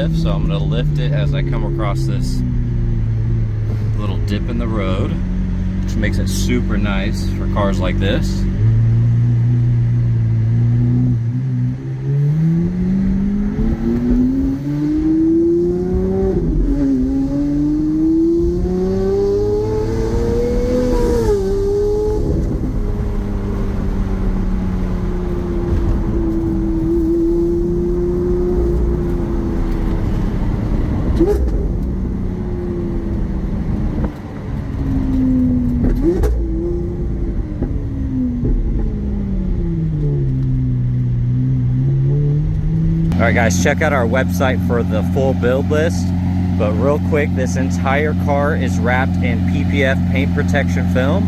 lift, so I'm going to lift it as I come across this little dip in the road, which makes it super nice for cars like this. Alright guys, check out our website for the full build list. But real quick, this entire car is wrapped in PPF paint protection film,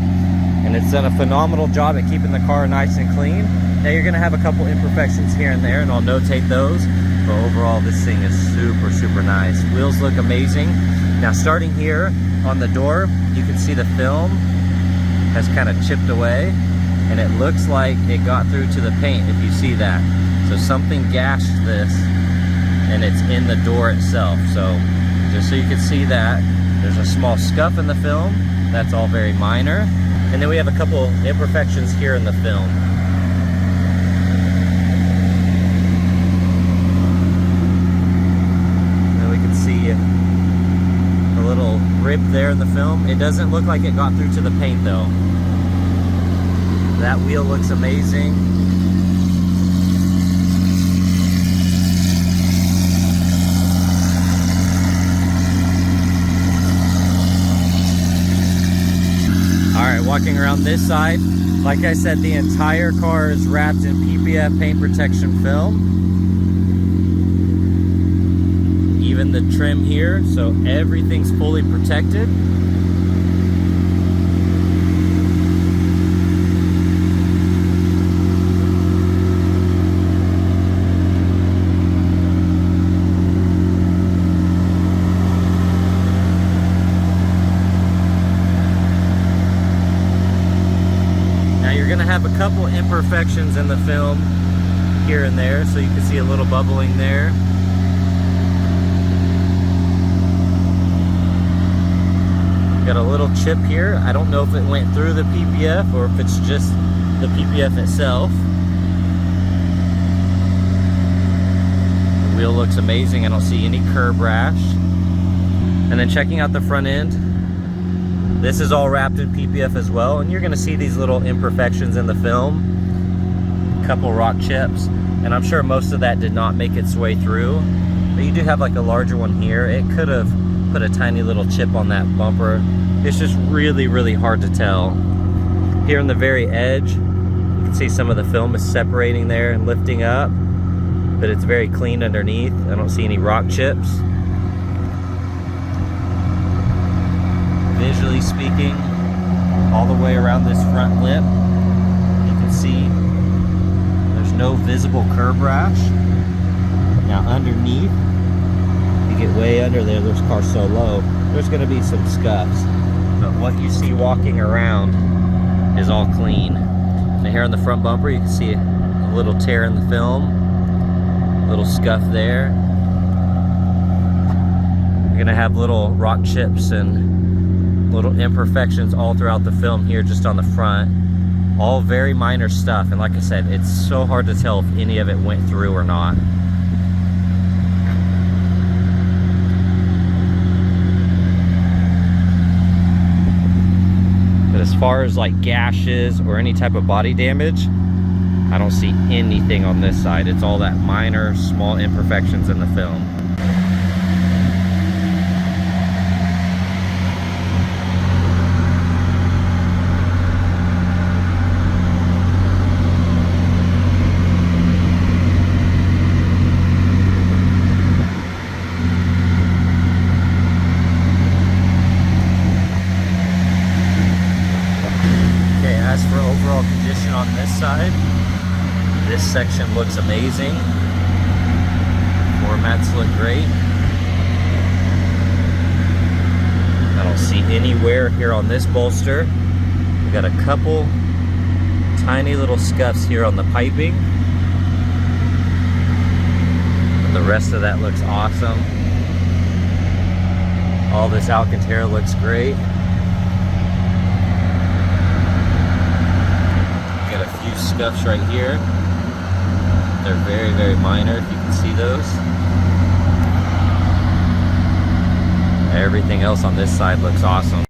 and it's done a phenomenal job at keeping the car nice and clean. Now you're going to have a couple imperfections here and there, and I'll notate those, but overall this thing is super nice. Wheels look amazing. Now starting here on the door, you can see the film has kind of chipped away, and it looks like it got through to the paint, if you see that. So something gashed this, and it's in the door itself. So just so you can see that, there's a small scuff in the film. That's all very minor. And then we have a couple imperfections here in the film. And we can see a little rip there in the film. It doesn't look like it got through to the paint though. That wheel looks amazing. Alright, walking around this side, like I said, the entire car is wrapped in PPF paint protection film. Even the trim here, so everything's fully protected. Have a couple imperfections in the film here and there, so you can see a little bubbling there. Got a little chip here. I don't know if it went through the PPF or if it's just the PPF itself. The wheel looks amazing. I don't see any curb rash. And then checking out the front end, this is all wrapped in PPF as well, and you're going to see these little imperfections in the film. A couple rock chips, and I'm sure most of that did not make its way through. But you do have like a larger one here. It could have put a tiny little chip on that bumper. It's just really hard to tell. Here on the very edge, you can see some of the film is separating there and lifting up, but it's very clean underneath. I don't see any rock chips. Visually speaking, all the way around this front lip, you can see there's no visible curb rash. Now underneath, you get way under there, this car's so low, there's going to be some scuffs. But what you see walking around is all clean. Now here on the front bumper, you can see a little tear in the film, a little scuff there. You're going to have little rock chips and little imperfections all throughout the film here just on the front. All very minor stuff, and like I said, it's so hard to tell if any of it went through or not. But as far as like gashes or any type of body damage, I don't see anything on this side. It's all that minor, small imperfections in the film. As for overall condition on this side, this section looks amazing. Floor mats look great. I don't see any wear here on this bolster. We got a couple tiny little scuffs here on the piping. The rest of that looks awesome. All this Alcantara looks great. Got a few scuffs right here. They're very, very minor, if you can see those. Everything else on this side looks awesome.